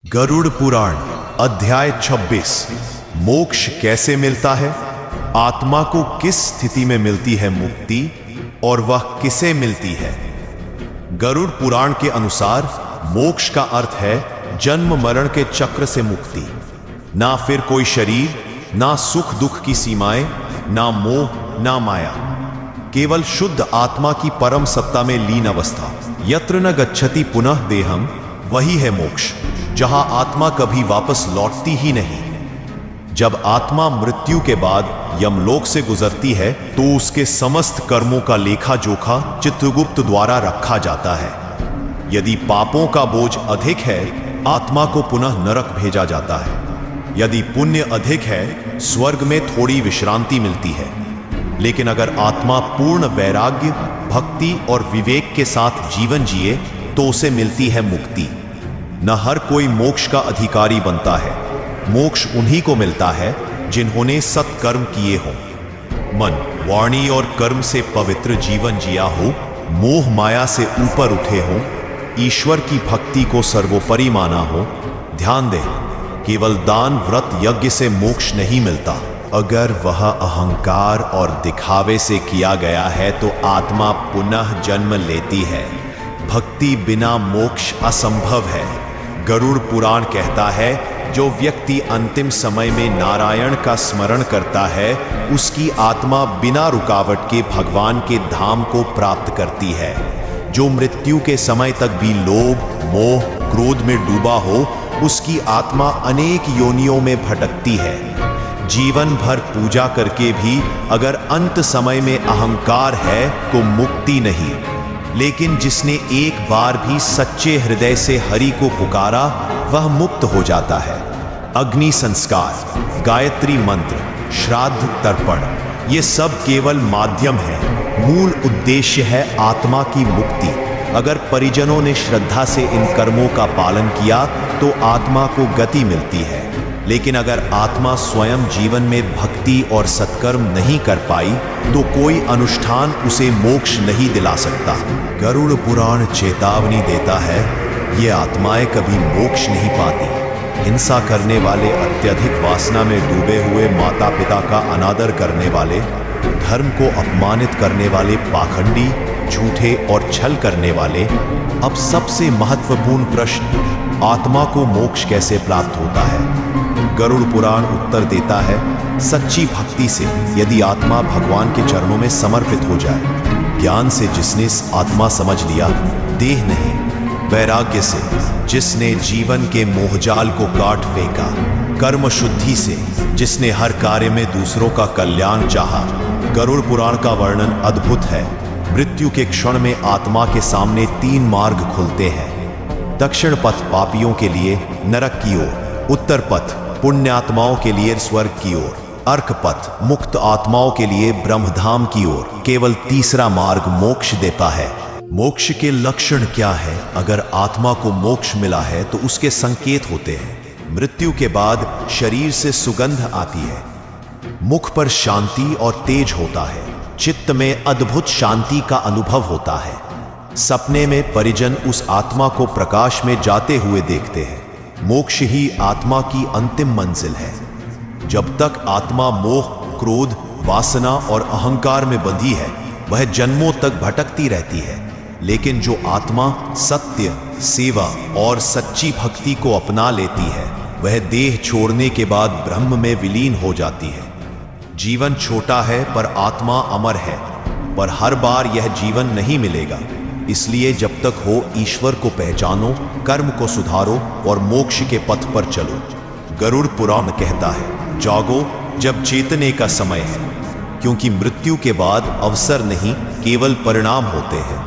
गरुड़ पुराण अध्याय 26 मोक्ष कैसे मिलता है, आत्मा को किस स्थिति में मिलती है मुक्ति और वह किसे मिलती है। गरुड़ पुराण के अनुसार मोक्ष का अर्थ है जन्म मरण के चक्र से मुक्ति। ना फिर कोई शरीर, ना सुख दुख की सीमाएं, ना मोह, ना माया, केवल शुद्ध आत्मा की परम सत्ता में लीन अवस्था। यत्र न गच्छति पुनः देहम, वही है मोक्ष, जहां आत्मा कभी वापस लौटती ही नहीं। जब आत्मा मृत्यु के बाद यमलोक से गुजरती है तो उसके समस्त कर्मों का लेखा जोखा चित्रगुप्त द्वारा रखा जाता है। यदि पापों का बोझ अधिक है, आत्मा को पुनः नरक भेजा जाता है। यदि पुण्य अधिक है, स्वर्ग में थोड़ी विश्रांति मिलती है। लेकिन अगर आत्मा पूर्ण वैराग्य, भक्ति और विवेक के साथ जीवन जिए तो उसे मिलती है मुक्ति। न हर कोई मोक्ष का अधिकारी बनता है। मोक्ष उन्हीं को मिलता है जिन्होंने सत्कर्म किए हों, मन, वाणी और कर्म से पवित्र जीवन जिया हो, मोह माया से ऊपर उठे हों, ईश्वर की भक्ति को सर्वोपरि माना हो। ध्यान दें, केवल दान व्रत यज्ञ से मोक्ष नहीं मिलता। अगर वह अहंकार और दिखावे से किया गया है तो आत्मा पुनः जन्म लेती है। भक्ति बिना मोक्ष असंभव है। गरुड़ पुराण कहता है, जो व्यक्ति अंतिम समय में नारायण का स्मरण करता है, उसकी आत्मा बिना रुकावट के भगवान के धाम को प्राप्त करती है। जो मृत्यु के समय तक भी लोभ, मोह, क्रोध में डूबा हो, उसकी आत्मा अनेक योनियों में भटकती है। जीवन भर पूजा करके भी अगर अंत समय में अहंकार है तो मुक्ति नहीं। लेकिन जिसने एक बार भी सच्चे हृदय से हरि को पुकारा, वह मुक्त हो जाता है। अग्नि संस्कार, गायत्री मंत्र, श्राद्ध तर्पण, ये सब केवल माध्यम है। मूल उद्देश्य है आत्मा की मुक्ति। अगर परिजनों ने श्रद्धा से इन कर्मों का पालन किया तो आत्मा को गति मिलती है। लेकिन अगर आत्मा स्वयं जीवन में भक्ति और सत्कर्म नहीं कर पाई तो कोई अनुष्ठान उसे मोक्ष नहीं दिला सकता। गरुड़ पुराण चेतावनी देता है, ये आत्माएं कभी मोक्ष नहीं पाती। हिंसा करने वाले, अत्यधिक वासना में डूबे हुए, माता पिता का अनादर करने वाले, धर्म को अपमानित करने वाले, पाखंडी, झूठे और छल करने वाले। अब सबसे महत्वपूर्ण प्रश्न, आत्मा को मोक्ष कैसे प्राप्त होता है? गरुड़ पुराण उत्तर देता है, सच्ची भक्ति से। यदि आत्मा भगवान के चरणों में समर्पित हो जाए, ज्ञान से जिसने आत्मा समझ लिया, देह नहीं, वैराग्य से जिसने जीवन के मोहजाल को काट फेंका, कर्म शुद्धि से जिसने हर कार्य में दूसरों का कल्याण चाहा। गरुड़ पुराण का वर्णन अद्भुत है। मृत्यु के क्षण में आत्मा के सामने 3 मार्ग खुलते हैं। दक्षिण पथ पापियों के लिए नरक की ओर, उत्तर पथ पुण्य आत्माओं के लिए स्वर्ग की ओर, अर्क पथ मुक्त आत्माओं के लिए ब्रह्मधाम की ओर। केवल तीसरा मार्ग मोक्ष देता है। मोक्ष के लक्षण क्या है? अगर आत्मा को मोक्ष मिला है तो उसके संकेत होते हैं। मृत्यु के बाद शरीर से सुगंध आती है, मुख पर शांति और तेज होता है, चित्त में अद्भुत शांति का अनुभव होता है। सपने में परिजन उस आत्मा को प्रकाश में जाते हुए देखते हैं। मोक्ष ही आत्मा की अंतिम मंजिल है। जब तक आत्मा मोह, क्रोध, वासना और अहंकार में बंधी है, वह जन्मों तक भटकती रहती है। लेकिन जो आत्मा सत्य, सेवा और सच्ची भक्ति को अपना लेती है, वह देह छोड़ने के बाद ब्रह्म में विलीन हो जाती है। जीवन छोटा है पर आत्मा अमर है, पर हर बार यह जीवन नहीं मिलेगा। इसलिए जब तक हो, ईश्वर को पहचानो, कर्म को सुधारो और मोक्ष के पथ पर चलो। गरुड़ पुराण कहता है, जागो जब चेतने का समय है, क्योंकि मृत्यु के बाद अवसर नहीं, केवल परिणाम होते हैं।